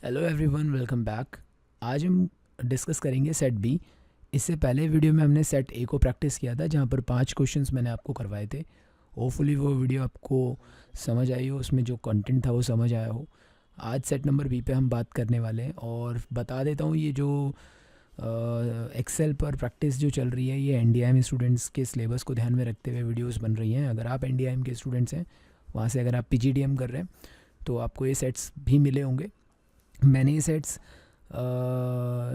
Hello everyone, welcome back. आज हम discuss करेंगे सेट बी। इससे पहले वीडियो में हमने सेट ए को प्रैक्टिस किया था, जहाँ पर 5 क्वेश्चंस मैंने आपको करवाए थे। होपफुली वो वीडियो आपको समझ आई हो, उसमें जो कंटेंट था वो समझ आया हो। आज सेट नंबर बी पे हम बात करने वाले हैं और बता देता हूँ, ये जो एक्सेल पर प्रैक्टिस जो चल रही है, ये एनडीआईएम स्टूडेंट्स के सिलेबस को ध्यान में रखते हुए वीडियोस बन रही हैं। अगर आप एनडीआईएम के स्टूडेंट्स हैं, वहाँ से अगर आप पीजीडीएम कर रहे हैं तो आपको ये सेट्स भी मिले होंगे। मैंने ये सेट्स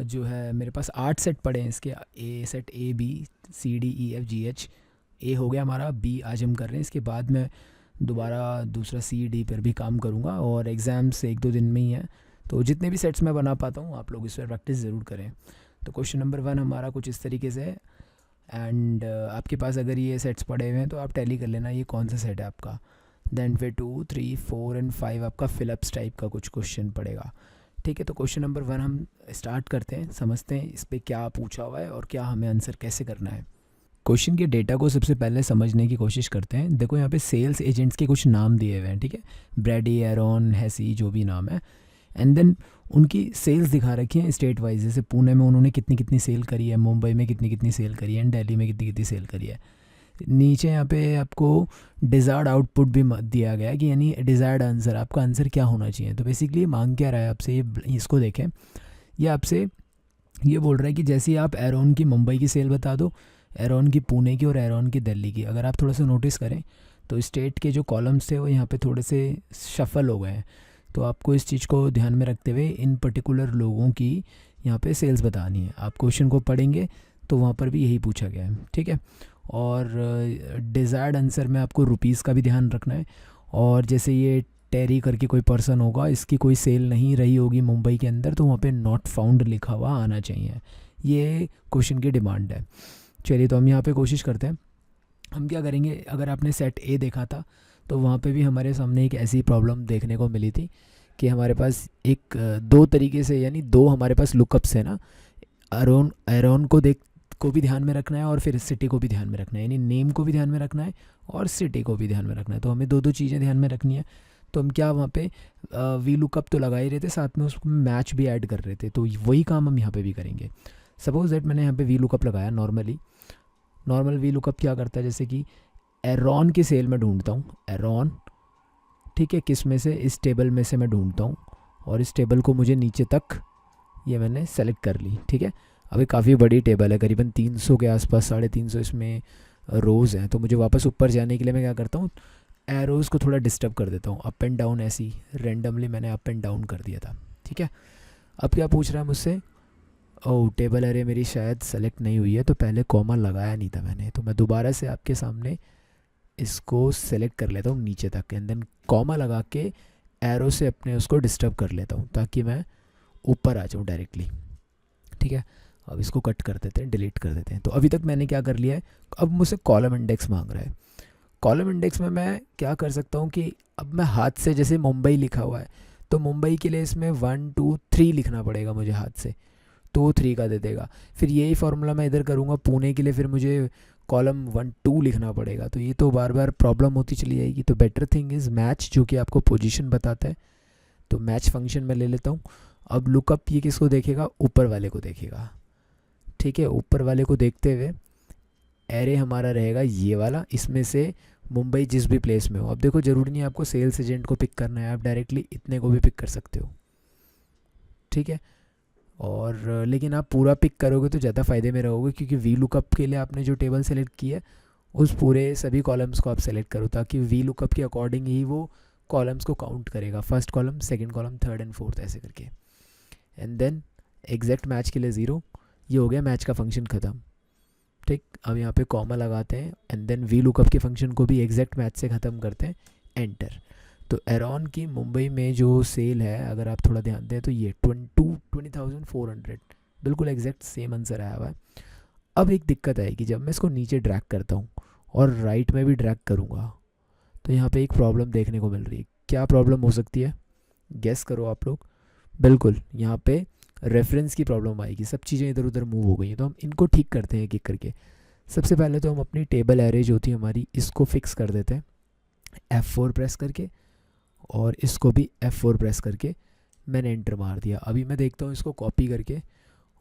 जो है मेरे पास 8 सेट पड़े हैं इसके। A set A B C D E F G H. A हो गया हमारा, बी आज हम कर रहे हैं। इसके बाद मैं दोबारा दूसरा सी डी पर भी काम करूँगा और एग्ज़ाम्स 1-2 दिन में ही हैं, तो जितने भी सेट्स मैं बना पाता हूँ आप लोग इस पर प्रैक्टिस ज़रूर करें। तो क्वेश्चन नंबर 1 हमारा कुछ इस तरीके से है। एंड आपके पास अगर ये सेट्स पड़े हुए हैं तो आप टैली कर लेना ये कौन सा सेट है आपका। देन फिर 2, 3, 4 एंड 5 आपका फिलअप्स टाइप का कुछ क्वेश्चन पड़ेगा। ठीक है, तो क्वेश्चन नंबर 1 हम स्टार्ट करते हैं, समझते हैं इस पर क्या पूछा हुआ है और क्या हमें आंसर कैसे करना है। क्वेश्चन के डेटा को सबसे पहले समझने की कोशिश करते हैं। देखो यहाँ पे सेल्स एजेंट्स के कुछ नाम दिए हुए हैं, ठीक है, ब्रैडी, एरॉन, हैसी, जो भी नाम है। एंड देन उनकी सेल्स दिखा रखी है स्टेट वाइज, जैसे पुणे में उन्होंने कितनी कितनी सेल करी है, मुंबई में कितनी कितनी सेल करी है, एंड दिल्ली में कितनी कितनी सेल करी है। नीचे यहाँ पे आपको डिज़ायर्ड आउटपुट भी दिया गया है कि यानी डिज़ायर्ड आंसर, आपका आंसर क्या होना चाहिए। तो बेसिकली मांग क्या रहा है आपसे, ये इसको देखें। ये आपसे ये बोल रहा है कि जैसे आप एरोन की मुंबई की सेल बता दो, एरोन की पुणे की और एरोन की दिल्ली की। अगर आप थोड़ा सा नोटिस करें तो स्टेट के जो कॉलम्स थे वो यहाँ पे थोड़े से शफल हो गए हैं। तो आपको इस चीज़ को ध्यान में रखते हुए इन पर्टिकुलर लोगों की यहाँ पे सेल्स बतानी है। आप क्वेश्चन को पढ़ेंगे तो वहाँ पर भी यही पूछा गया है, ठीक है। और डिज़ायर्ड आंसर में आपको रुपीज़ का भी ध्यान रखना है। और जैसे ये टेरी करके कोई पर्सन होगा, इसकी कोई सेल नहीं रही होगी मुंबई के अंदर, तो वहाँ पे नॉट फाउंड लिखा हुआ आना चाहिए। ये क्वेश्चन की डिमांड है। चलिए, तो हम यहाँ पे कोशिश करते हैं। हम क्या करेंगे, अगर आपने सेट ए देखा था तो वहाँ पे भी हमारे सामने एक ऐसी प्रॉब्लम देखने को मिली थी कि हमारे पास एक दो तरीके से, यानी दो हमारे पास लुकअप्स है ना। एरोन एरोन को भी ध्यान में रखना है और फिर सिटी को भी ध्यान में रखना है, यानी नेम को भी ध्यान में रखना है और सिटी को भी ध्यान में रखना है। तो हमें दो दो चीज़ें ध्यान में रखनी है। तो हम क्या वहाँ पे वी लुकअप तो लगा ही रहे थे, साथ में उसको मैच भी ऐड कर रहे थे, तो वही काम हम यहाँ पे भी करेंगे। सपोज दैट मैंने यहाँ पे वी लुकअप लगाया। नॉर्मल वी लुकअप क्या करता है, जैसे कि एरॉन की सेल में ढूंढता हूँ, एरॉन, ठीक है, किस में से, इस टेबल में से मैं ढूंढता हूँ और इस टेबल को मुझे नीचे तक ये मैंने सेलेक्ट कर ली, ठीक है। अभी काफ़ी बड़ी टेबल है, करीबन 300 के आसपास, 350 इसमें रोज़ हैं। तो मुझे वापस ऊपर जाने के लिए मैं क्या करता हूँ, एरोज़ को थोड़ा डिस्टर्ब कर देता हूँ, अप एंड डाउन, ऐसी रेंडमली मैंने अप एंड डाउन कर दिया था, ठीक है। अब क्या पूछ रहा है मुझसे, ओह टेबल अरे मेरी शायद सेलेक्ट नहीं हुई है, तो पहले कॉमा लगाया नहीं था मैंने, तो मैं दोबारा से आपके सामने इसको सेलेक्ट कर लेता हूँ नीचे तक, एंड देन कॉमा लगा के एरो से अपने उसको डिस्टर्ब कर लेता हूँ ताकि मैं ऊपर आ जाऊँ डायरेक्टली, ठीक है। अब इसको कट कर देते हैं, डिलीट कर देते हैं। तो अभी तक मैंने क्या कर लिया है, अब मुझसे कॉलम इंडेक्स मांग रहा है। कॉलम इंडेक्स में मैं क्या कर सकता हूँ कि अब मैं हाथ से, जैसे मुंबई लिखा हुआ है तो मुंबई के लिए इसमें 1, 2, 3 लिखना पड़ेगा मुझे हाथ से, तो 3 का दे देगा। फिर यही फार्मूला मैं इधर करूँगा पुणे के लिए, फिर मुझे कॉलम 1, 2 लिखना पड़ेगा, तो ये तो बार बार प्रॉब्लम होती चली जाएगी। तो बेटर थिंग इज़ मैच, जो कि आपको पोजीशन बताता है, तो मैच फंक्शन में ले लेता हूँ। अब लुकअप ये किसको देखेगा, ऊपर वाले को देखेगा, ठीक है। ऊपर वाले को देखते हुए एरे हमारा रहेगा ये वाला, इसमें से मुंबई जिस भी प्लेस में हो। अब देखो, ज़रूरी नहीं है आपको सेल्स एजेंट को पिक करना है, आप डायरेक्टली इतने को भी पिक कर सकते हो, ठीक है। और लेकिन आप पूरा पिक करोगे तो ज़्यादा फ़ायदे में रहोगे, क्योंकि वी लुकअप के लिए आपने जो टेबल सेलेक्ट की है उस पूरे सभी कॉलम्स को आप सेलेक्ट करो, ताकि वी लुकअप के अकॉर्डिंग ही वो कॉलम्स को काउंट करेगा, first column, second column, third and fourth, ऐसे करके। एंड देन एग्जैक्ट मैच के लिए 0। ये हो गया मैच का फंक्शन ख़त्म, ठीक। अब यहाँ पे कॉमा लगाते हैं एंड देन वी लुकअप के फंक्शन को भी एग्जैक्ट मैच से ख़त्म करते हैं, एंटर। तो एरॉन की मुंबई में जो सेल है, अगर आप थोड़ा ध्यान दें तो ये 20,400, बिल्कुल एग्जैक्ट सेम आंसर आया हुआ है। अब एक दिक्कत आएगी, जब मैं इसको नीचे ड्रैग करता हूँ और राइट में भी ड्रैग करूँगा तो यहाँ पे एक प्रॉब्लम देखने को मिल रही है। क्या प्रॉब्लम हो सकती है, गेस करो आप लोग। बिल्कुल यहाँ पे रेफरेंस की प्रॉब्लम आएगी, सब चीज़ें इधर उधर मूव हो गई हैं। तो हम इनको ठीक करते हैं एक एक करके। सबसे पहले तो हम अपनी टेबल एरे जो थी हमारी, इसको फिक्स कर देते हैं F4 प्रेस करके, और इसको भी F4 प्रेस करके मैंने एंटर मार दिया। अभी मैं देखता हूँ इसको कॉपी करके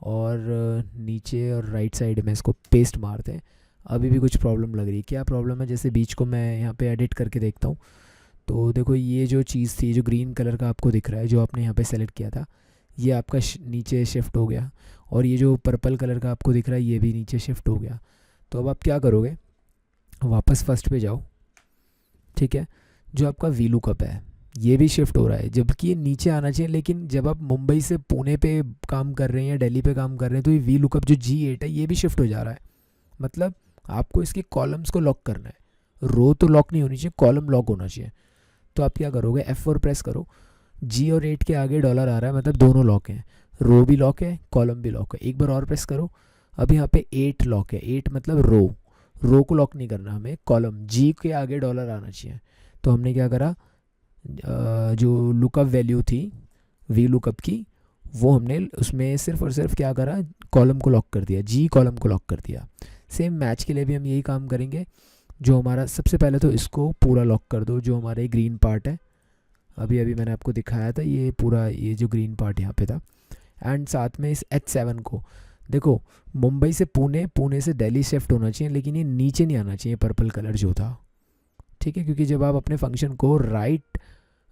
और नीचे और राइट साइड में इसको पेस्ट मारते हैं। अभी भी कुछ प्रॉब्लम लग रही है। क्या प्रॉब्लम है, जैसे बीच को मैं यहाँ पे एडिट करके देखता हूँ तो देखो ये जो चीज़ थी, जो ग्रीन कलर का आपको दिख रहा है, जो आपने यहाँ पे सेलेक्ट किया था, ये आपका नीचे शिफ्ट हो गया। और ये जो पर्पल कलर का आपको दिख रहा है, ये भी नीचे शिफ्ट हो गया। तो अब आप क्या करोगे, वापस फर्स्ट पे जाओ, ठीक है। जो आपका वी लुकअप है ये भी शिफ्ट हो रहा है, जबकि ये नीचे आना चाहिए, लेकिन जब आप मुंबई से पुणे पे काम कर रहे हैं या दिल्ली पे काम कर रहे हैं तो ये वी लुकअप जो G8 है ये भी शिफ्ट हो जा रहा है। मतलब आपको इसके कॉलम्स को लॉक करना है। रो तो लॉक नहीं होनी चाहिए, कॉलम लॉक होना चाहिए। तो आप क्या करोगे, F4 प्रेस करो। G और 8 के आगे डॉलर आ रहा है, मतलब दोनों लॉक हैं, रो भी लॉक है, कॉलम भी लॉक है। एक बार और प्रेस करो। अब यहाँ पे 8 लॉक है, 8 मतलब रो को लॉक नहीं करना हमें, कॉलम G के आगे डॉलर आना चाहिए। तो हमने क्या करा, जो लुकअप वैल्यू थी वी लुकअप की, वो हमने उसमें सिर्फ और सिर्फ क्या करा, कॉलम को लॉक कर दिया, G कॉलम को लॉक कर दिया। सेम मैच के लिए भी हम यही काम करेंगे। जो हमारा सबसे पहले तो इसको पूरा लॉक कर दो, जो हमारा ग्रीन पार्ट है, अभी अभी मैंने आपको दिखाया था ये पूरा, ये जो ग्रीन पार्ट यहाँ पे था। एंड साथ में इस H7 को देखो, मुंबई से पुणे, पुणे से दिल्ली शिफ्ट होना चाहिए, लेकिन ये नीचे नहीं आना चाहिए पर्पल कलर जो था, ठीक है। क्योंकि जब आप अपने फंक्शन को राइट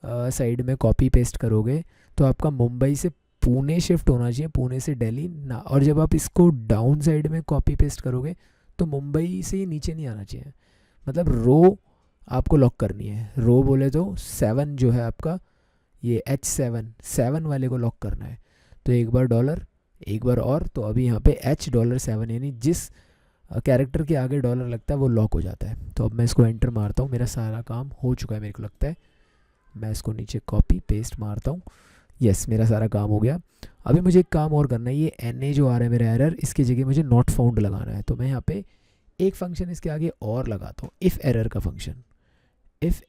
साइड में कॉपी पेस्ट करोगे तो आपका मुंबई से पुणे शिफ्ट होना चाहिए, पुणे से दिल्ली ना। और जब आप इसको डाउन साइड में कॉपी पेस्ट करोगे तो मुंबई से ये नीचे नहीं आना चाहिए। मतलब रो आपको लॉक करनी है। रो बोले तो 7 जो है आपका, ये H7 वाले को लॉक करना है। तो एक बार डॉलर, एक बार और, तो अभी यहाँ पे $7 यानी जिस कैरेक्टर के आगे डॉलर लगता है वो लॉक हो जाता है। तो अब मैं इसको एंटर मारता हूँ, मेरा सारा काम हो चुका है मेरे को लगता है। मैं इसको नीचे कॉपी पेस्ट मारता हूँ, यस मेरा सारा काम हो गया। अभी मुझे एक काम और करना है, ये NA जो आ रहा है मेरा एरर, इसकी जगह मुझे नॉट फाउंड लगाना है। तो मैं यहाँ पे एक फंक्शन इसके आगे और लगाता हूँ, इफ़ एरर का फंक्शन। इफ़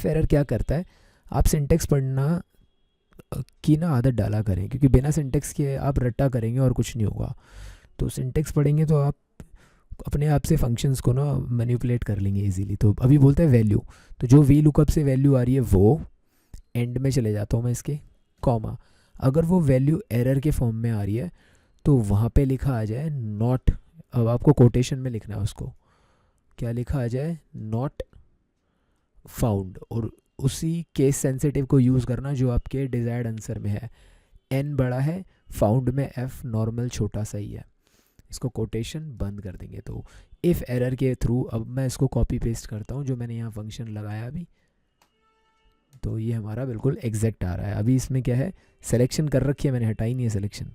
एरर क्या करता है, आप सिंटेक्स पढ़ना की ना आदत डाला करें, क्योंकि बिना सिंटेक्स के आप रट्टा करेंगे और कुछ नहीं होगा। तो सिंटेक्स पढ़ेंगे तो आप अपने आप से फंक्शंस को ना मैनिपुलेट कर लेंगे इजीली। तो अभी बोलते हैं वैल्यू, तो जो वी लुकअप से वैल्यू आ रही है वो एंड में चले जाता हूँ मैं इसके, कॉमा। अगर वो वैल्यू एरर के फॉर्म में आ रही है तो वहाँ पे लिखा आ जाए नॉट, अब आपको कोटेशन में लिखना है उसको, क्या लिखा आ जाए, नॉट फाउंड। और उसी केस सेंसिटिव को यूज़ करना जो आपके डिज़ायर्ड आंसर में है। N बड़ा है, फाउंड में F नॉर्मल छोटा सा ही है। इसको कोटेशन बंद कर देंगे। तो इफ़ एरर के थ्रू अब मैं इसको कॉपी पेस्ट करता हूँ, जो मैंने यहाँ फंक्शन लगाया अभी, तो ये हमारा बिल्कुल एग्जैक्ट आ रहा है। अभी इसमें क्या है, सिलेक्शन कर रखी है मैंने, हटाई नहीं है सिलेक्शन,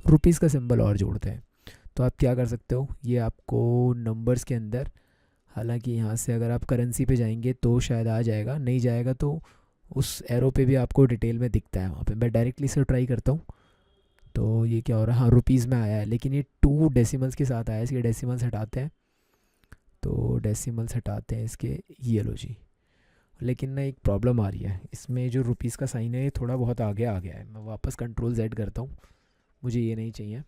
रुपीज़ का सिंबल और जोड़ते हैं। तो आप क्या कर सकते हो, ये आपको नंबर्स के अंदर, हालांकि यहाँ से अगर आप करेंसी पे जाएंगे तो शायद आ जाएगा, नहीं जाएगा तो उस एरो पे भी आपको डिटेल में दिखता है वहाँ पे। मैं डायरेक्टली से ट्राई करता हूँ। तो ये क्या हो रहा है, हाँ रुपीज़ में आया है, लेकिन ये 2 डेसिमल्स के साथ आया है। इसके डेसिमल्स हटाते हैं, तो डेसिमल्स हटाते हैं इसके, ये लो जी। लेकिन ना एक प्रॉब्लम आ रही है, इसमें जो रुपीज़ का साइन है ये थोड़ा बहुत आगे आ गया है। मैं वापस Ctrl Z करता हूँ, मुझे ये नहीं चाहिए।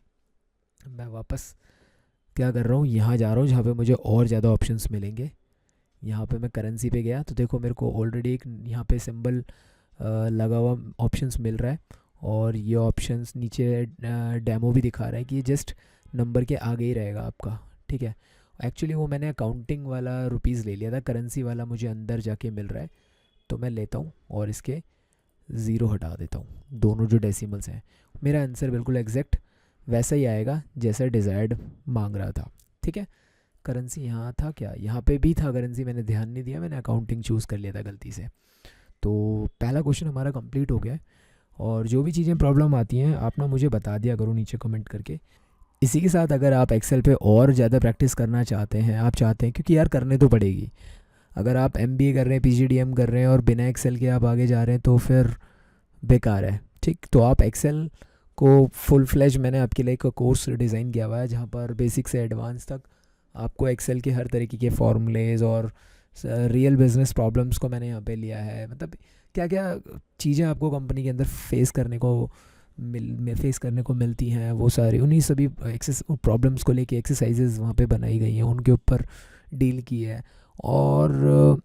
मैं वापस क्या कर रहा हूँ, यहाँ जा रहा हूँ जहाँ पे मुझे और ज़्यादा ऑप्शंस मिलेंगे। यहाँ पे मैं करेंसी पे गया तो देखो मेरे को ऑलरेडी एक यहाँ पे सिंबल लगा हुआ ऑप्शंस मिल रहा है। और ये ऑप्शंस नीचे डेमो भी दिखा रहा है कि ये जस्ट नंबर के आगे ही रहेगा आपका, ठीक है। एक्चुअली वो मैंने अकाउंटिंग वाला रुपीज़ ले लिया था, करेंसी वाला मुझे अंदर जाके मिल रहा है। तो मैं लेता हूँ और इसके 0 हटा देता हूँ, दोनों जो डेसिमल्स हैं। मेरा आंसर बिल्कुल एग्जैक्ट वैसा ही आएगा जैसा डिज़ायर्ड मांग रहा था, ठीक है। करेंसी यहाँ था क्या, यहाँ पे भी था करेंसी, मैंने ध्यान नहीं दिया, मैंने अकाउंटिंग चूज़ कर लिया था गलती से। तो पहला क्वेश्चन हमारा कंप्लीट हो गया है। और जो भी चीज़ें प्रॉब्लम आती हैं आप ना मुझे बता दिया करो नीचे कमेंट करके। इसी के साथ अगर आप एक्सेल पे और ज़्यादा प्रैक्टिस करना चाहते हैं, आप चाहते हैं, क्योंकि यार करने तो पड़ेगी। अगर आप MBA कर रहे हैं, PGDM कर रहे हैं और बिना एक्सेल के आप आगे जा रहे हैं तो फिर बेकार है, ठीक। तो आप एक्सेल को फुल फ्लैश, मैंने आपके लिए एक कोर्स डिज़ाइन किया हुआ है जहाँ पर बेसिक से एडवांस तक आपको एक्सेल के हर तरीके के फॉर्मूलेज और रियल बिजनेस प्रॉब्लम्स को मैंने यहाँ पे लिया है। मतलब क्या क्या चीज़ें आपको कंपनी के अंदर फेस करने को मिलती हैं, वो सारी उन्हीं सभी प्रॉब्लम्स को लेके एक्सरसाइजेज वहाँ पे बनाई गई हैं, उनके ऊपर डील की है। और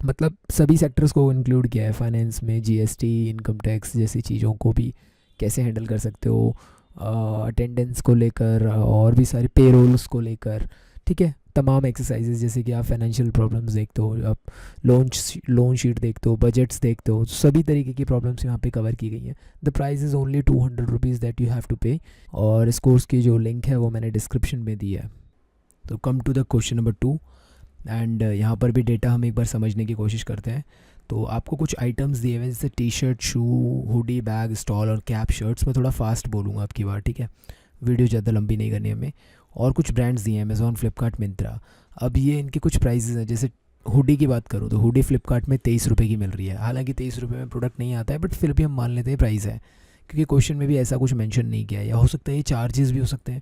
मतलब सभी सेक्टर्स को इंक्लूड किया है, फाइनेंस में जीएसटी, इनकम टैक्स जैसी चीज़ों को भी कैसे हैंडल कर सकते हो, अटेंडेंस को लेकर और भी सारे पेरोल्स को लेकर, ठीक है। तमाम एक्सरसाइजेज जैसे कि आप फाइनेंशियल प्रॉब्लम्स देखते हो, आप लोन शीट देखते हो, बजट्स देखते हो, सभी तरीके की प्रॉब्लम्स यहाँ पे कवर की गई हैं। The price is only 200 rupees that you have to pay, और इस कोर्स की जो लिंक है वो मैंने डिस्क्रिप्शन में दी है। तो come to the question number 2, and यहाँ पर भी डेटा हम एक बार समझने की कोशिश करते हैं। तो आपको कुछ आइटम्स दिए हुए हैं जैसे टी शर्ट, शू, हुडी, बैग, स्टॉल और कैप शर्ट्स। मैं थोड़ा फास्ट बोलूँगा आपकी बार, ठीक है, वीडियो ज़्यादा लंबी नहीं करनी हमें। और कुछ ब्रांड्स दिए हैं, अमेज़ॉन, फ्लिपकार्ट, मिंत्रा। अब ये इनके कुछ प्राइसेस हैं। जैसे हुडी की बात करूँ तो हुडी फ्लिपकार्ट में 23 रुपये की मिल रही है। हालांकि 23 रुपये में प्रोडक्ट नहीं आता है, बट फिर भी हम मान लेते हैं प्राइस है, क्योंकि क्वेश्चन में भी ऐसा कुछ मेंशन नहीं किया है। या हो सकता है ये चार्जेस भी हो सकते हैं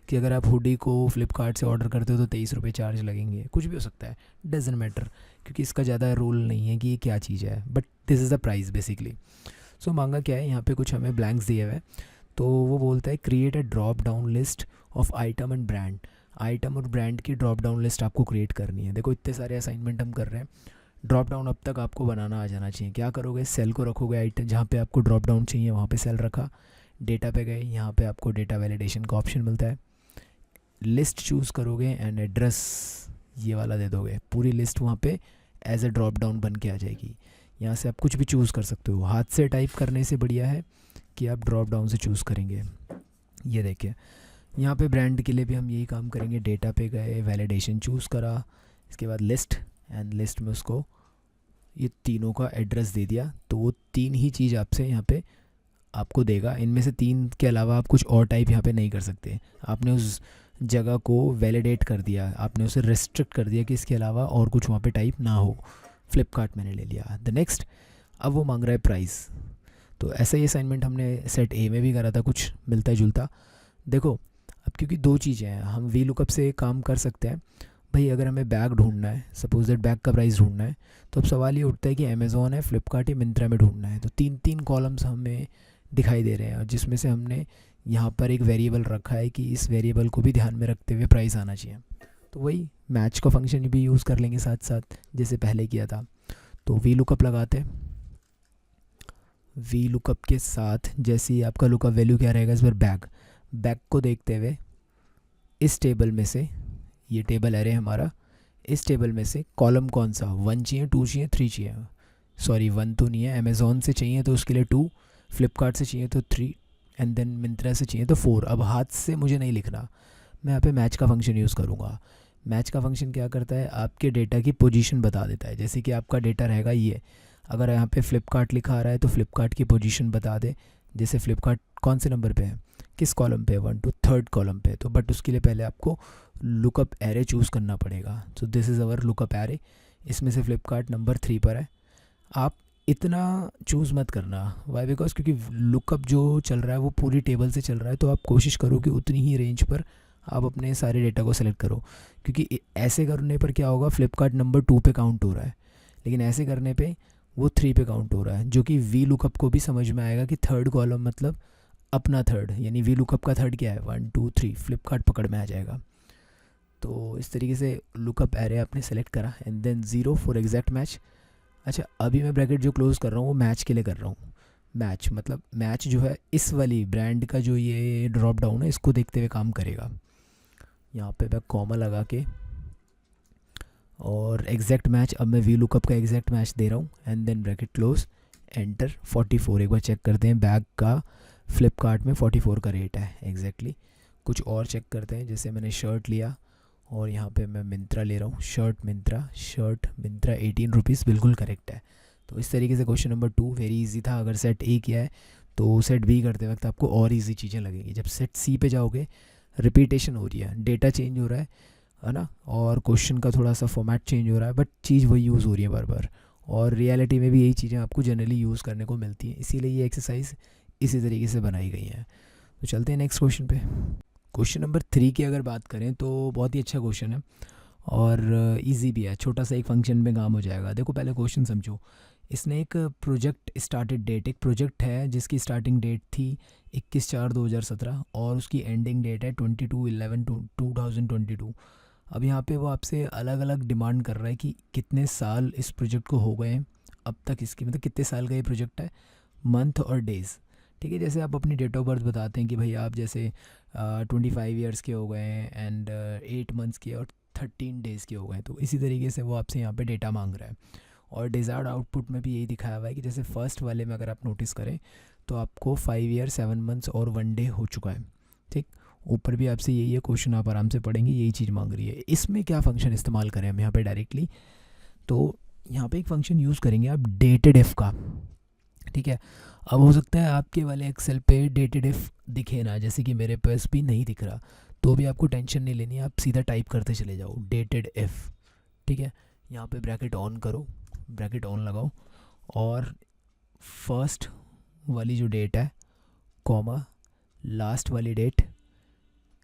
कि अगर आप हुडी को फ्लिपकार्ट से ऑर्डर करते हो तो 23 रुपये चार्ज लगेंगे, कुछ भी हो सकता है, डजेंट मैटर, क्योंकि इसका ज़्यादा रोल नहीं है कि ये क्या चीज़ है, but this is the price basically. So मांगा क्या है, यहाँ पे कुछ हमें ब्लैंक्स दिए हुए हैं। तो वो बोलता है create a drop down list of item and brand. Item और ब्रांड की ड्रॉप डाउन लिस्ट आपको क्रिएट करनी है। देखो इतने सारे असाइनमेंट हम कर रहे हैं, ड्रॉप डाउन अब तक आपको बनाना आ जाना चाहिए। क्या करोगे, सेल को रखोगे, आइटम जहाँ पे आपको ड्रॉप डाउन चाहिए वहाँ पे सेल रखा, डेटा पे गए, यहाँ पे आपको डेटा वैलिडेशन का ऑप्शन मिलता है, लिस्ट चूज़ करोगे एंड एड्रेस ये वाला दे दोगे, पूरी लिस्ट वहाँ पे एज अ ड्रॉप डाउन बन के आ जाएगी। यहाँ से आप कुछ भी चूज़ कर सकते हो। हाथ से टाइप करने से बढ़िया है कि आप ड्रॉप डाउन से चूज़ करेंगे। ये देखिए यहाँ पे ब्रांड के लिए भी हम यही काम करेंगे। डेटा पे गए, वैलिडेशन चूज़ करा, इसके बाद लिस्ट, एंड लिस्ट में उसको ये तीनों का एड्रेस दे दिया। तो वो तीन ही चीज़ आपसे यहाँ पे आपको देगा। इनमें से तीन के अलावा आप कुछ और टाइप यहाँ पे नहीं कर सकते। आपने उस जगह को वैलिडेट कर दिया, आपने उसे रेस्ट्रिक्ट कर दिया कि इसके अलावा और कुछ वहाँ पे टाइप ना हो। फ्लिपकार्ट मैंने ले लिया। द नेक्स्ट, अब वो मांग रहा है प्राइस। तो ऐसा ही असाइनमेंट हमने सेट ए में भी करा था, कुछ मिलता जुलता। देखो अब क्योंकि दो चीज़ें हैं, हम वी लुकअप से काम कर सकते हैं। भाई अगर हमें बैग ढूंढना है, सपोज दैट बैग का प्राइस ढूंढना है, तो अब सवाल ये उठता है कि अमेज़ॉन है, फ्लिपकार्ट या मिंत्रा में ढूंढना है। तो तीन तीन कॉलम्स हमें दिखाई दे रहे हैं, और जिसमें से हमने यहाँ पर एक वेरिएबल रखा है कि इस वेरिएबल को भी ध्यान में रखते हुए प्राइस आना चाहिए। तो वही मैच का फंक्शन भी यूज़ कर लेंगे साथ साथ, जैसे पहले किया था। तो वी लुकअप लगाते, वी लुकअप के साथ जैसे ही आपका लुकअप वैल्यू क्या रहेगा इस बार, बैग। बैग को देखते हुए इस टेबल में से, ये टेबल एरे हमारा, इस टेबल में से कॉलम कौन सा, 1 चाहिए, 2 चाहिए, 3 चाहिए, सॉरी 1 तो नहीं है, अमेज़ॉन से चाहिए तो उसके लिए 2, फ्लिपकार्ट से चाहिए तो 3, एंड देन मिंत्रा से चाहिए तो 4। अब हाथ से मुझे नहीं लिखना, मैं यहाँ पे मैच का फंक्शन यूज़ करूँगा। मैच का फंक्शन क्या करता है, आपके डेटा की पोजीशन बता देता है। जैसे कि आपका डेटा रहेगा ये, अगर यहाँ पे फ्लिपकार्ट लिखा आ रहा है तो फ्लिपकार्ट की पोजीशन बता दे। जैसे फ्लिपकार्ट कौन से नंबर पे है, किस कॉलम पे है, 1 to 3rd कॉलम पे। तो बट उसके लिए पहले आपको लुकअप एरे चूज़ करना पड़ेगा। So this is our lookup array, इसमें से फ्लिपकार्ट नंबर 3 पर है। आप इतना चूज़ मत करना, वाई, बिकॉज क्योंकि लुकअप जो चल रहा है वो पूरी टेबल से चल रहा है। तो आप कोशिश करो कि उतनी ही रेंज पर आप अपने सारे डेटा को सेलेक्ट करो, क्योंकि ऐसे करने पर क्या होगा, फ्लिपकार्ट नंबर 2 पे काउंट हो रहा है, लेकिन ऐसे करने पे वो 3 पे काउंट हो रहा है, जो कि वी लुकअप को भी समझ में आएगा कि 3rd कॉलम मतलब अपना 3rd, यानी वी लुकअप का 3rd क्या है, 1 2 3, फ्लिपकार्ट पकड़ में आ जाएगा। तो इस तरीके से लुकअप एरे आपने सेलेक्ट करा, and then 0 for exact match. अच्छा अभी मैं ब्रैकेट जो क्लोज कर रहा हूँ वो मैच के लिए कर रहा हूँ। मैच मतलब मैच जो है इस वाली ब्रांड का जो ये ड्रॉप डाउन है इसको देखते हुए काम करेगा। यहाँ पे मैं कॉमा लगा के और एग्जैक्ट मैच, अब मैं वी लुकअप का एग्जैक्ट मैच दे रहा हूँ, and then bracket close, enter 44। एक बार चेक करते हैं, बैग का फ्लिपकार्ट में 44 का रेट है एग्जैक्टली। कुछ और चेक करते हैं, जैसे मैंने शर्ट लिया और यहाँ पे मैं मिंत्रा ले रहा हूँ, शर्ट मिंत्रा 18 रुपीज़, बिल्कुल करेक्ट है। तो इस तरीके से क्वेश्चन नंबर 2 वेरी इजी था। अगर सेट ए किया है तो सेट बी करते वक्त आपको और इजी चीज़ें लगेंगी। जब सेट सी पे जाओगे रिपीटेशन हो रही है, डेटा चेंज हो रहा है ना, और क्वेश्चन का थोड़ा सा फॉर्मेट चेंज हो रहा है, बट चीज़ वही यूज़ हो रही है बार बार, और रियलिटी में भी यही चीज़ें आपको जनरली यूज़ करने को मिलती हैं। इसीलिए ये एक्सरसाइज इसी तरीके से बनाई गई है। तो चलते हैं नेक्स्ट क्वेश्चन पे। क्वेश्चन नंबर 3 की अगर बात करें तो बहुत ही अच्छा क्वेश्चन है और इजी भी है, छोटा सा एक फंक्शन में काम हो जाएगा। देखो पहले क्वेश्चन समझो। इसने एक प्रोजेक्ट स्टार्टेड डेट, एक प्रोजेक्ट है जिसकी स्टार्टिंग डेट थी 21/4/2017 और उसकी एंडिंग डेट है 22/11/2022। अब यहाँ पे वो आपसे अलग अलग डिमांड कर रहा है कि कितने साल इस प्रोजेक्ट को हो गए हैं अब तक, इसकी मतलब कितने साल का ये प्रोजेक्ट है, मंथ और डेज़। ठीक है, जैसे आप अपनी डेट ऑफ बर्थ बताते हैं कि भाई आप जैसे 25 ईयर्स के हो गए हैं एंड 8 मंथ्स के और 13 डेज़ के हो गए हैं, तो इसी तरीके से वो आपसे यहाँ पे डेटा मांग रहा है। और डिज़ायर्ड आउटपुट में भी यही दिखाया हुआ है कि जैसे फर्स्ट वाले में अगर आप नोटिस करें तो आपको 5 ईयर 7 मंथ्स और 1 डे हो चुका है। ठीक, ऊपर भी आपसे यही है क्वेश्चन, आप आराम से पढ़ेंगे, यही चीज़ मांग रही है। इसमें क्या फ़ंक्शन इस्तेमाल करें हम यहाँ पे डायरेक्टली, तो यहाँ पे एक फ़ंक्शन यूज़ करेंगे आप डेटेड इफ़ का। ठीक है, अब हो सकता है आपके वाले एक्सेल पे डेटेड इफ़ दिखे ना, जैसे कि मेरे पास भी नहीं दिख रहा, तो भी आपको टेंशन नहीं लेनी है, आप सीधा टाइप करते चले जाओ डेटेड इफ़। ठीक है, यहाँ पे ब्रैकेट ऑन करो, ब्रैकेट ऑन लगाओ और फर्स्ट वाली जो डेट है कॉमा, लास्ट वाली डेट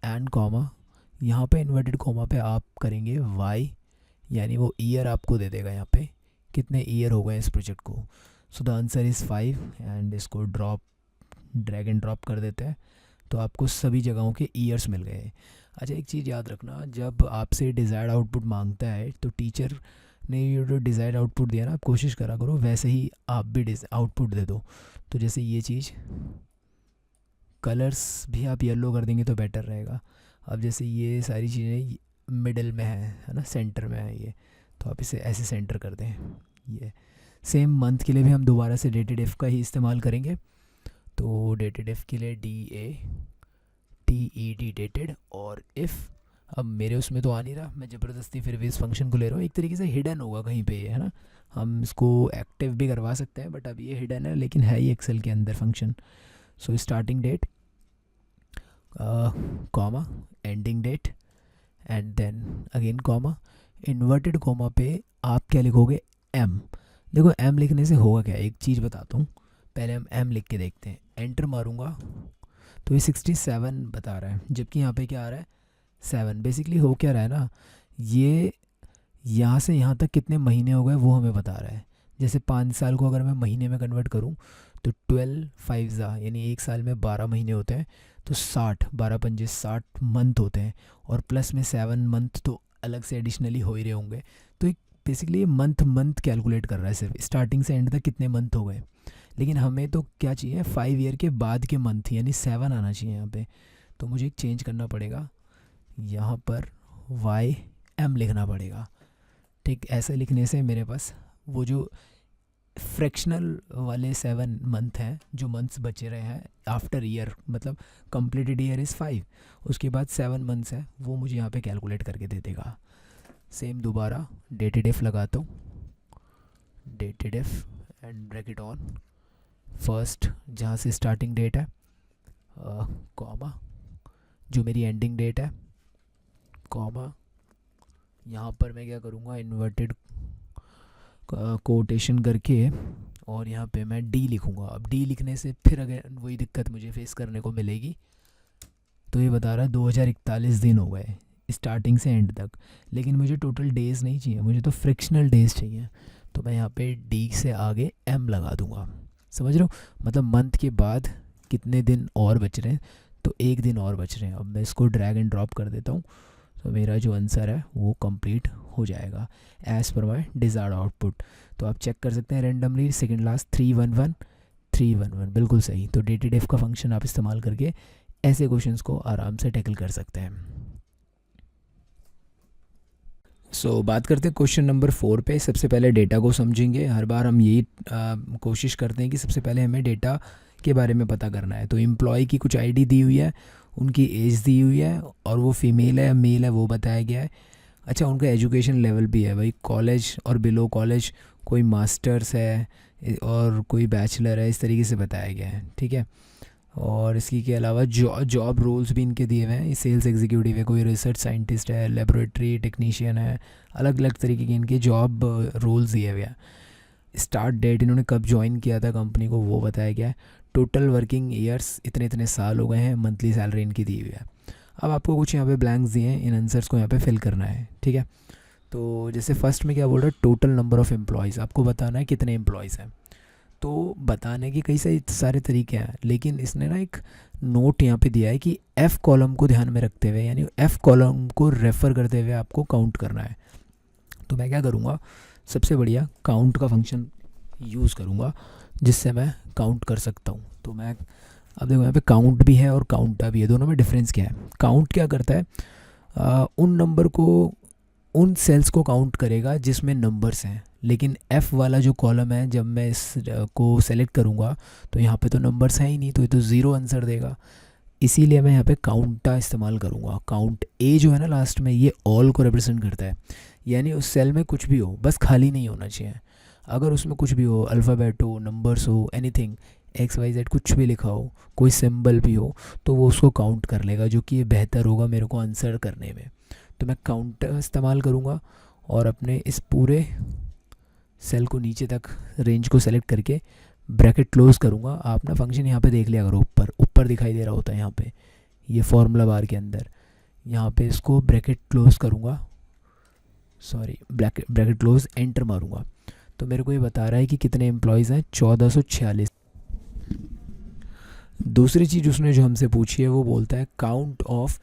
एंड कॉमा, यहाँ पे इन्वर्टेड कॉमा पे आप करेंगे वाई, यानी वो ईयर आपको दे देगा यहाँ पे कितने ईयर हो गए इस प्रोजेक्ट को। So the answer is 5 and इसको ड्रैग एंड ड्रॉप कर देते हैं, तो आपको सभी जगहों के ईयर्स मिल गए। अच्छा, एक चीज़ याद रखना, जब आपसे डिज़ायर्ड आउटपुट मांगता है तो टीचर ने ये जो डिज़ायर्ड आउटपुट दिया ना, आप कोशिश करा करो वैसे ही आप भी आउटपुट दे दो। तो जैसे ये चीज़, कलर्स भी आप येलो कर देंगे तो बेटर रहेगा। अब जैसे ये सारी चीज़ें मिडल में है ना, सेंटर में है ये, तो आप इसे ऐसे सेंटर कर दें। ये सेम मंथ के लिए भी हम दोबारा से डेटेड इफ़ का ही इस्तेमाल करेंगे, तो डेटेड इफ़ के लिए DATED डेटेड और इफ़, अब मेरे उसमें तो आ नहीं रहा, मैं ज़बरदस्ती फिर भी इस फंक्शन को ले रहा हूँ, एक तरीके से हिडन होगा कहीं पे ये, है ना, हम इसको एक्टिव भी करवा सकते हैं बट अब ये हिडन है, लेकिन है ही एक्सेल के अंदर function. So starting date comma, ending date and then again comma, inverted comma पे आप क्या लिखोगे, एम। देखो एम लिखने से होगा क्या, एक चीज़ बताता हूँ, पहले हम एम लिख के देखते हैं। एंटर मारूंगा तो ये 67 बता रहा है, जबकि यहाँ पे क्या आ रहा है 7। बेसिकली हो क्या रहा है ना, ये यहाँ से यहाँ तक कितने महीने हो गए वो हमें बता रहा है। जैसे 5 साल को अगर मैं महीने में कन्वर्ट करूँ तो 12 5 यानी एक साल में 12 महीने होते हैं, तो 60, 12 पंजे 60 मंथ होते हैं, और प्लस में 7 मंथ तो अलग से एडिशनली हो ही रहे होंगे। तो एक बेसिकली मंथ कैलकुलेट कर रहा है, सिर्फ स्टार्टिंग से एंड तक कितने मंथ हो गए। लेकिन हमें तो क्या चाहिए, 5 ईयर के बाद के मंथ, यानी 7 आना चाहिए यहाँ पे। तो मुझे एक चेंज करना पड़ेगा, यहाँ पर YM लिखना पड़ेगा। ठीक, ऐसे लिखने से मेरे पास वो जो फ्रैक्शनल वाले 7 मंथ हैं, जो मंथ्स बचे रहे हैं आफ्टर ईयर, मतलब कंप्लीटेड ईयर इज़ 5, उसके बाद 7 मंथ्स है, वो मुझे यहाँ पे कैलकुलेट करके दे देगा। सेम दोबारा डेटेड इफ़ लगाता हूँ, dated if and bracket on, first जहाँ से स्टार्टिंग डेट है कॉमा, जो मेरी एंडिंग डेट है कॉमा, यहाँ पर मैं क्या करूँगा, इन्वर्टेड कोटेशन करके और यहाँ पे मैं D लिखूँगा। अब D लिखने से फिर अगर वही दिक्कत मुझे फेस करने को मिलेगी, तो ये बता रहा है 2041 दिन हो गए स्टार्टिंग से एंड तक, लेकिन मुझे टोटल डेज़ नहीं चाहिए, मुझे तो फ्रिक्शनल डेज़ चाहिए। तो मैं यहाँ पे D से आगे M लगा दूँगा, समझ रहे हो, मतलब मंथ के बाद कितने दिन और बच रहे हैं, तो 1 दिन और बच रहे हैं। अब मैं इसको ड्रैग एंड ड्रॉप कर देता हूँ, तो मेरा जो आंसर है वो कंप्लीट हो जाएगा एज़ पर माई डिज़ायर्ड आउटपुट। तो आप चेक कर सकते हैं रेंडमली, सेकंड लास्ट 311 311 बिल्कुल सही। तो डेटेड इफ़ का फंक्शन आप इस्तेमाल करके ऐसे क्वेश्चंस को आराम से टैकल कर सकते हैं। बात करते हैं क्वेश्चन नंबर 4 पे। सबसे पहले डेटा को समझेंगे। हर बार हम यही कोशिश करते हैं कि सबसे पहले हमें डेटा के बारे में पता करना है। तो एम्प्लॉय की कुछ आईडी दी हुई है, उनकी एज दी हुई है, और वो फीमेल है या मेल है वो बताया गया है। अच्छा, उनका एजुकेशन लेवल भी है, भाई कॉलेज और बिलो कॉलेज, कोई मास्टर्स है और कोई बैचलर है, इस तरीके से बताया गया है। ठीक है, और इसकी के अलावा जॉब रोल्स भी इनके दिए हुए हैं। सेल्स एग्जीक्यूटिव है, कोई रिसर्च साइंटिस्ट है, लेबोरेटरी टेक्नीशियन है, अलग अलग तरीके के इनके जॉब रोल्स दिए हुए हैं। स्टार्ट डेट, इन्होंने कब ज्वाइन किया था कंपनी को, वो बताया गया है। टोटल वर्किंग ईयर्स इतने इतने साल हो गए हैं, मंथली सैलरी इनकी दी हुई है। अब आपको कुछ यहाँ पे ब्लैंक्स दिए हैं, इन आंसर्स को यहाँ पे फिल करना है। ठीक है, तो जैसे फर्स्ट में क्या बोल रहा है, टोटल नंबर ऑफ़ एम्प्लॉयज़, आपको बताना है कितने एम्प्लॉयज़ हैं। तो बताने के कई सारे तरीके हैं, लेकिन इसने ना एक नोट यहाँ पे दिया है कि एफ़ कॉलम को ध्यान में रखते हुए, यानी एफ़ कॉलम को रेफ़र करते हुए आपको काउंट करना है। तो मैं क्या करूँगा, सबसे बढ़िया काउंट का फंक्शन यूज़ करूँगा जिससे मैं काउंट कर सकता हूँ। तो मैं अब देखो यहाँ पे काउंट भी है और काउंटा भी है, दोनों में डिफरेंस क्या है। काउंट क्या करता है, उन नंबर को, उन सेल्स को काउंट करेगा जिसमें नंबर्स हैं, लेकिन एफ़ वाला जो कॉलम है जब मैं इस को सेलेक्ट करूँगा तो यहाँ पे तो नंबर्स हैं ही नहीं, तो ये तो ज़ीरो आंसर देगा। इसीलिए मैं यहाँ पे काउंटा इस्तेमाल करूँगा। काउंट ए जो है ना लास्ट में, ये ऑल को रिप्रेजेंट करता है, यानी उस सेल में कुछ भी हो, बस खाली नहीं होना चाहिए। अगर उसमें कुछ भी हो, अल्फ़ाबेट हो, नंबर्स हो, एनीथिंग, एक्स वाई जेड कुछ भी लिखा हो, कोई सिंबल भी हो, तो वो उसको काउंट कर लेगा, जो कि ये बेहतर होगा मेरे को आंसर करने में। तो मैं काउंट इस्तेमाल करूँगा और अपने इस पूरे सेल को नीचे तक रेंज को सेलेक्ट करके ब्रैकेट क्लोज करूँगा। आप ना फंक्शन यहाँ पे देख लिया करो, ऊपर ऊपर दिखाई दे रहा होता है यहाँ पे, ये फॉर्मूला बार के अंदर, यहाँ पे इसको ब्रैकेट क्लोज करूँगा, सॉरी ब्रैकेट क्लोज, एंटर मारूँगा। तो मेरे को ये बता रहा है कि कितने एम्प्लॉयज़ हैं, 1446। दूसरी चीज़ उसने जो हमसे पूछी है वो बोलता है काउंट ऑफ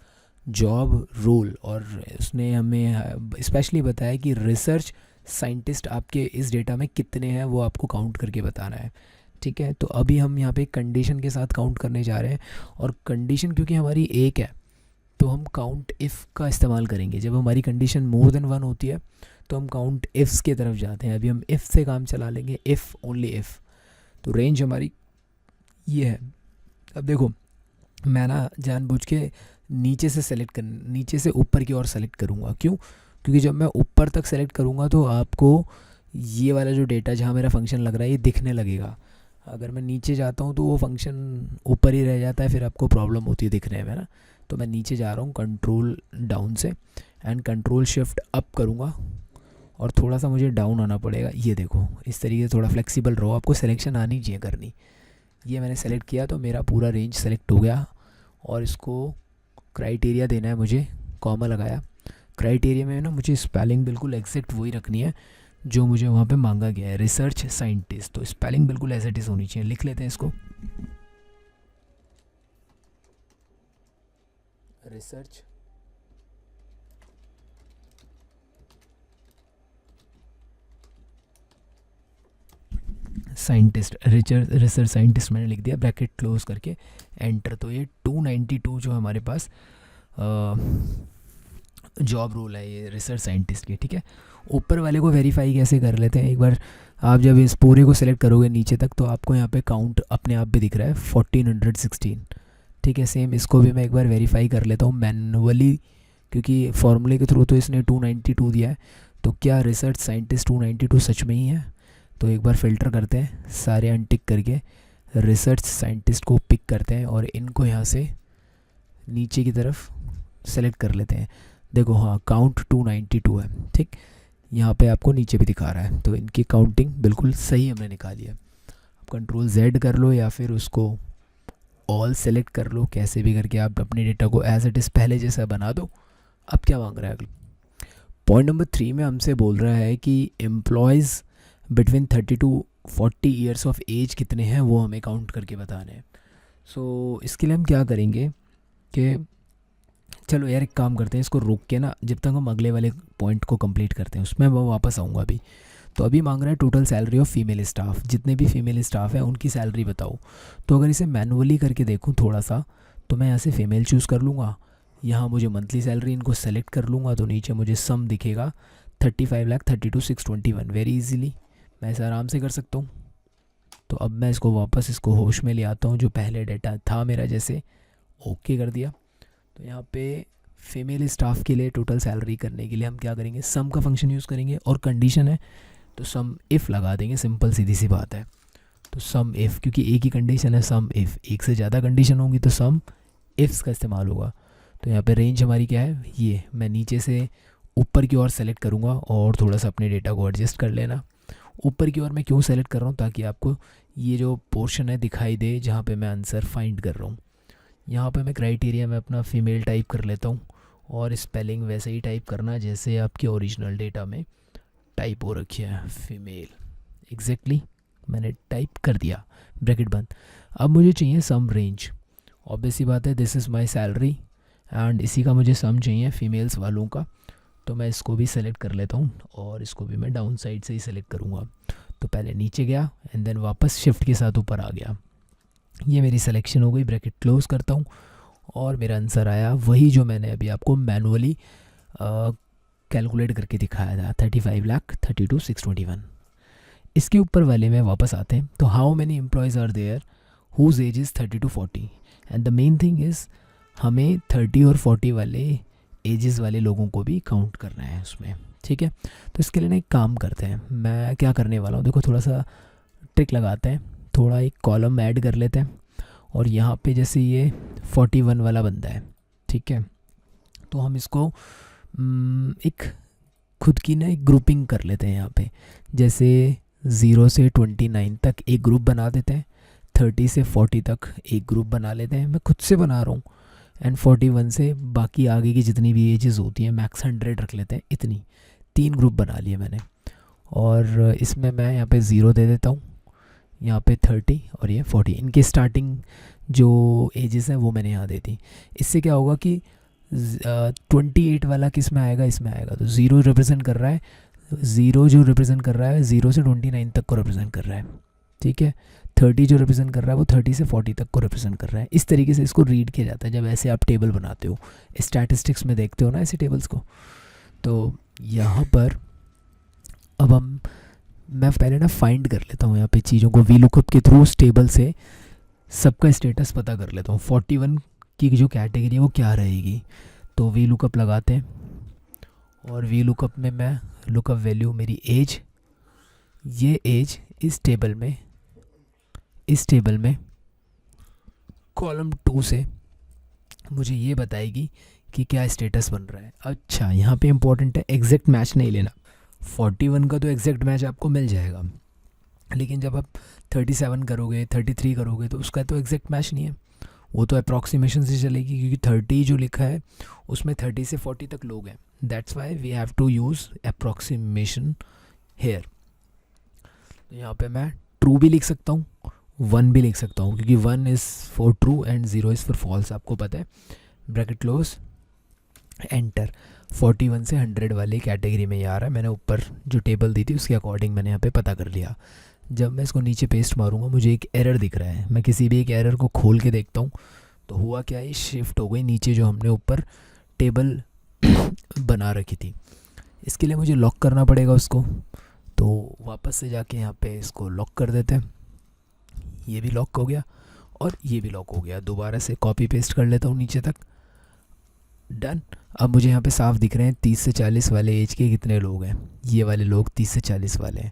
जॉब रोल, और उसने हमें स्पेशली बताया कि रिसर्च साइंटिस्ट आपके इस डेटा में कितने हैं वो आपको काउंट करके बताना है। ठीक है, तो अभी हम यहाँ पे कंडीशन के साथ काउंट करने जा रहे हैं, और कंडीशन क्योंकि हमारी एक है तो हम काउंट इफ़ का इस्तेमाल करेंगे। जब हमारी कंडीशन मोर देन वन होती है तो हम काउंट इफ़्स की तरफ जाते हैं। अभी हम इफ़ से काम चला लेंगे, इफ़ ओनली इफ़। तो रेंज हमारी ये है। अब देखो मैं ना जानबूझ के नीचे से ऊपर की ओर सेलेक्ट करूँगा। क्यों? क्योंकि जब मैं ऊपर तक सेलेक्ट करूँगा तो आपको ये वाला जो डेटा जहाँ मेरा फंक्शन लग रहा है ये दिखने लगेगा। अगर मैं नीचे जाता हूँ तो वो फंक्शन ऊपर ही रह जाता है, फिर आपको प्रॉब्लम होती है दिखने में ना। तो मैं नीचे जा रहा हूँ कंट्रोल डाउन से, एंड कंट्रोल शिफ्ट अप करूँगा, और थोड़ा सा मुझे डाउन आना पड़ेगा। ये देखो इस तरीके से थोड़ा फ्लेक्सिबल रहो, आपको सिलेक्शन आनी चाहिए करनी। ये मैंने सेलेक्ट किया तो मेरा पूरा रेंज सेलेक्ट हो गया, और इसको क्राइटेरिया देना है मुझे, कॉमा लगाया। क्राइटेरिया में ना मुझे स्पेलिंग बिल्कुल एग्जैक्ट वही रखनी है जो मुझे वहाँ पे मांगा गया है, रिसर्च साइंटिस्ट। तो स्पेलिंग बिल्कुल एज इट इज़ होनी चाहिए। लिख लेते हैं इसको, रिसर्च साइंटिस्ट, रिसर्च साइंटिस्ट मैंने लिख दिया, ब्रैकेट क्लोज करके एंटर। तो ये 292 जो हमारे पास जॉब रोल है ये रिसर्च साइंटिस्ट की। ठीक है, ऊपर वाले को वेरीफाई कैसे कर लेते हैं एक बार। आप जब इस पूरे को सेलेक्ट करोगे नीचे तक तो आपको यहाँ पे काउंट अपने आप भी दिख रहा है 1416। ठीक है, सेम इसको भी मैं एक बार वेरीफाई कर लेता हूँ मैनुअली, क्योंकि फॉर्मूले के थ्रू तो इसने 292 दिया है। तो क्या रिसर्च साइंटिस्ट 292 सच में ही है? तो एक बार फ़िल्टर करते हैं, सारे अनटिक करके रिसर्च साइंटिस्ट को पिक करते हैं और इनको यहाँ से नीचे की तरफ सेलेक्ट कर लेते हैं। देखो हाँ, काउंट 292 है। ठीक, यहाँ पे आपको नीचे भी दिखा रहा है, तो इनकी काउंटिंग बिल्कुल सही हमने निकाली है। आप कंट्रोल Z कर लो या फिर उसको ऑल सेलेक्ट कर लो, कैसे भी करके आप अपने डेटा को एज इट इज़ पहले जैसा बना दो। अब क्या मांग रहा है अगला? पॉइंट नंबर 3 में हमसे बोल रहा है कि employees between 30 to 40 years of age कितने हैं वो हमें काउंट करके बताने हैं। सो इसके लिए हम क्या करेंगे कि चलो यार एक काम करते हैं, इसको रोक के ना जब तक हम अगले वाले पॉइंट को कंप्लीट करते हैं उसमें मैं वापस आऊँगा अभी। तो अभी मांग रहा है total salary of female staff, जितने भी फीमेल स्टाफ हैं उनकी सैलरी बताओ। तो अगर इसे मैनुअली करके देखूँ थोड़ा सा, तो मैं यहाँ से फ़ीमेल चूज़ कर लूँगा, यहाँ मुझे मंथली सैलरी इनको सेलेक्ट कर लूँगा, तो नीचे मुझे सम दिखेगा 35,32,621। वेरी इजीली मैं इसे आराम से कर सकता हूँ। तो अब मैं इसको वापस इसको होश में ले आता हूँ, जो पहले डेटा था मेरा जैसे, ओके कर दिया। तो यहाँ पे फीमेल स्टाफ के लिए टोटल सैलरी करने के लिए हम क्या करेंगे, सम का फंक्शन यूज़ करेंगे, और कंडीशन है तो सम इफ़ लगा देंगे, सिंपल सीधी सी बात है। तो सम इफ़, क्योंकि एक ही कंडीशन है सम इफ़, एक से ज़्यादा कंडीशन होंगी तो सम इफ़्स का इस्तेमाल होगा। तो यहाँ पे रेंज हमारी क्या है, ये मैं नीचे से ऊपर की ओर सेलेक्ट करूँगा, और थोड़ा सा अपने डेटा को एडजस्ट कर लेना। ऊपर की ओर मैं क्यों सेलेक्ट कर रहा हूँ, ताकि आपको ये जो पोर्शन है दिखाई दे जहाँ पे मैं आंसर फाइंड कर रहा हूँ। यहाँ पे मैं क्राइटेरिया में अपना फ़ीमेल टाइप कर लेता हूँ, और स्पेलिंग वैसे ही टाइप करना जैसे आपके ओरिजिनल डेटा में टाइप हो रखी है, फीमेल एग्जैक्टली मैंने टाइप कर दिया, ब्रैकेट बंद। अब मुझे चाहिए सम रेंज, ऑब्वियसली बात है, this is my salary and इसी का मुझे सम चाहिए फीमेल्स वालों का, तो मैं इसको भी सेलेक्ट कर लेता हूँ और इसको भी मैं डाउन साइड से ही सेलेक्ट करूँगा। तो पहले नीचे गया एंड देन वापस शिफ्ट के साथ ऊपर आ गया, ये मेरी सिलेक्शन हो गई, ब्रैकेट क्लोज़ करता हूँ और मेरा आंसर आया वही जो मैंने अभी आपको मैनुअली कैलकुलेट करके दिखाया था, 35,32,621। इसके ऊपर वाले में वापस आते हैं, तो how many employees are there whose age is 30 to 40 and the main thing is हमें 30 और 40 वाले एजेस वाले लोगों को भी काउंट करना है उसमें, ठीक है। तो इसके लिए ना एक काम करते हैं, मैं क्या करने वाला हूँ, देखो थोड़ा सा ट्रिक लगाते हैं, थोड़ा एक कॉलम ऐड कर लेते हैं और यहाँ पे जैसे ये 41 वाला बंदा है, ठीक है, तो हम इसको एक खुद की ना एक ग्रुपिंग कर लेते हैं यहाँ पे, जैसे 0 से 29 तक एक ग्रुप बना देते हैं, 30 से 40 तक एक ग्रुप बना लेते हैं, मैं खुद से बना रहा हूँ, एंड 41 से बाकी आगे की जितनी भी एजेस होती हैं मैक्स 100 रख लेते हैं, इतनी 3 ग्रुप बना लिए मैंने। और इसमें मैं यहाँ पे 0 दे देता हूँ, यहाँ पे 30 और ये 40, इनके स्टार्टिंग जो एजेस हैं वो मैंने यहाँ दे दी। इससे क्या होगा कि 28 वाला किस में आएगा, इसमें आएगा, तो 0 रिप्रेजेंट कर रहा है, 0 जो रिप्रेजेंट कर रहा है 0 से 29 तक को रिप्रेजेंट कर रहा है, ठीक है। 30 जो रिप्रेजेंट कर रहा है वो 30 से 40 तक को रिप्रेजेंट कर रहा है। इस तरीके से इसको रीड किया जाता है जब ऐसे आप टेबल बनाते हो, स्टैटिस्टिक्स में देखते हो ना ऐसे टेबल्स को। तो यहाँ पर अब मैं पहले ना फाइंड कर लेता हूँ यहाँ पे चीज़ों को, वी लुकअप के थ्रू उस टेबल से सबका स्टेटस पता कर लेता हूँ, 41 की जो कैटेगरी है वो क्या रहेगी। तो वी लुकअप लगाते हैं और वी लुकअप में मैं लुकअप वैल्यू मेरी एज, ये एज इस टेबल में कॉलम 2 से मुझे ये बताएगी कि क्या स्टेटस बन रहा है। अच्छा, यहाँ पे इम्पोर्टेंट है एग्जैक्ट मैच नहीं लेना, 41 का तो एग्जैक्ट मैच आपको मिल जाएगा, लेकिन जब आप 37 करोगे 33 करोगे तो उसका तो एग्जैक्ट मैच नहीं है, वो तो अप्रॉक्सीमेशन से चलेगी, क्योंकि 30 जो लिखा है उसमें 30 से 40 तक लोग हैं, that's why we have to use approximation here. तो यहाँ पे मैं ट्रू भी लिख सकता हूँ, 1 भी लिख सकता हूँ, क्योंकि 1 is for true and 0 is for false, आपको पता है। Bracket close, enter. 41 से 100 वाली कैटेगरी में ये आ रहा है, मैंने ऊपर जो टेबल दी थी उसके अकॉर्डिंग मैंने यहाँ पे पता कर लिया। जब मैं इसको नीचे पेस्ट मारूंगा मुझे एक एरर दिख रहा है, मैं किसी भी एक एरर को खोल के देखता हूँ, तो हुआ क्या, ये शिफ्ट हो गई नीचे जो हमने ऊपर टेबल बना रखी थी। इसके लिए मुझे लॉक करना पड़ेगा उसको, तो वापस से जाके यहाँ पे इसको लॉक कर देते हैं, ये भी लॉक हो गया और ये भी लॉक हो गया। दोबारा से कॉपी पेस्ट कर लेता हूँ नीचे तक, डन। अब मुझे यहाँ पे साफ दिख रहे हैं 30 से 40 वाले एज के कितने लोग हैं, ये वाले लोग 30 से 40 वाले हैं।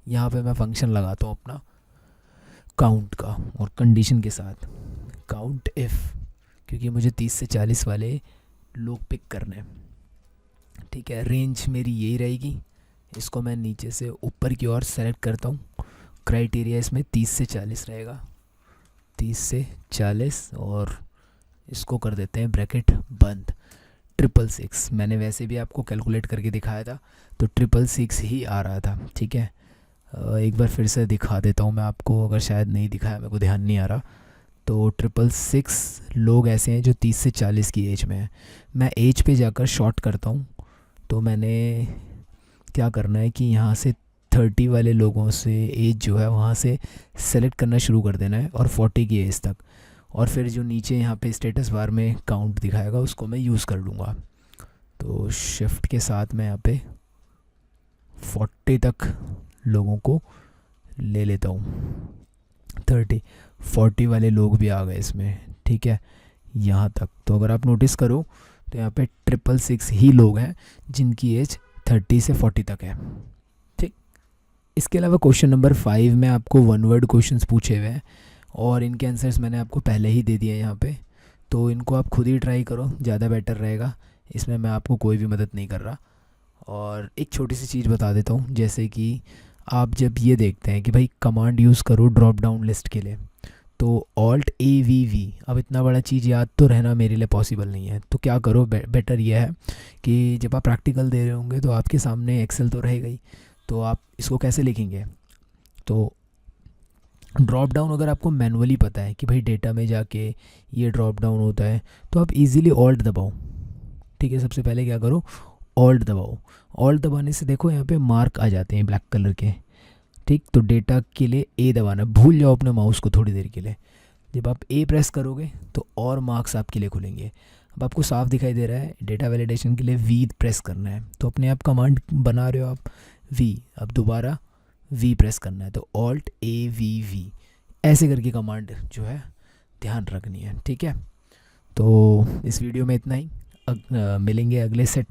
यहाँ पे मैं फंक्शन लगाता हूँ अपना काउंट का और कंडीशन के साथ काउंट इफ़, क्योंकि मुझे 30 से 40 वाले लोग पिक करने हैं, ठीक है। रेंज मेरी यही रहेगी, इसको मैं नीचे से ऊपर की ओर सेलेक्ट करता हूँ, क्राइटेरिया इसमें 30 से 40 रहेगा, 30 से 40, और इसको कर देते हैं ब्रैकेट बंद। 666 मैंने वैसे भी आपको कैलकुलेट करके दिखाया था, तो 666 ही आ रहा था, ठीक है। एक बार फिर से दिखा देता हूँ मैं आपको, अगर शायद नहीं दिखाया, मेरे को ध्यान नहीं आ रहा। तो 666 लोग ऐसे हैं जो 30 से 40 की एज में है। मैं एज पे जाकर शॉर्ट करता हूँ, तो मैंने क्या करना है कि यहाँ से 30 वाले लोगों से एज जो है वहाँ से सेलेक्ट करना शुरू कर देना है और 40 की एज तक, और फिर जो नीचे यहाँ पे स्टेटस बार में काउंट दिखाएगा उसको मैं यूज़ कर लूँगा। तो शिफ्ट के साथ मैं यहाँ पे 40 तक लोगों को ले लेता हूँ, 40 वाले लोग भी आ गए इसमें, ठीक है, यहाँ तक। तो अगर आप नोटिस करो तो यहाँ पे 666 ही लोग हैं जिनकी एज 30 से 40 तक है, ठीक। इसके अलावा क्वेश्चन नंबर 5 में आपको 1 वर्ड क्वेश्चंस पूछे हुए हैं और इनके आंसर्स मैंने आपको पहले ही दे दिए हैं यहाँ पे, तो इनको आप खुद ही ट्राई करो, ज़्यादा बेटर रहेगा, इसमें मैं आपको कोई भी मदद नहीं कर रहा। और एक छोटी सी चीज़ बता देता हूँ, जैसे कि आप जब ये देखते हैं कि भाई कमांड यूज़ करो ड्रॉप डाउन लिस्ट के लिए, तो Alt AVV, अब इतना बड़ा चीज़ याद तो रहना मेरे लिए पॉसिबल नहीं है, तो क्या करो, बेटर यह है कि जब आप प्रैक्टिकल दे रहे होंगे तो आपके सामने एक्सेल तो रहेगा ही, तो आप इसको कैसे लिखेंगे, तो ड्रॉप डाउन अगर आपको मैनुअली पता है कि भाई डेटा में जाके ये ड्रॉप डाउन होता है तो आप इजीली ऑल्ट दबाओ। ठीक है, सबसे पहले क्या करो, ऑल्ट दबाओ। ऑल्ट दबाने से देखो यहाँ पे मार्क आ जाते हैं ब्लैक कलर के। ठीक, तो डेटा के लिए ए दबाना, भूल जाओ अपने माउस को थोड़ी देर के लिए। जब आप ए प्रेस करोगे तो और मार्क्स आपके लिए खुलेंगे। अब आपको साफ दिखाई दे रहा है, डेटा वैलिडेशन के लिए वी प्रेस करना है, तो अपने आप कमांड बना रहे हो आप वी, अब दोबारा वी प्रेस करना है, तो ऑल्ट ए वी वी ऐसे करके कमांड जो है ध्यान रखनी है। ठीक है, तो इस वीडियो में इतना ही। मिलेंगे अगले सेट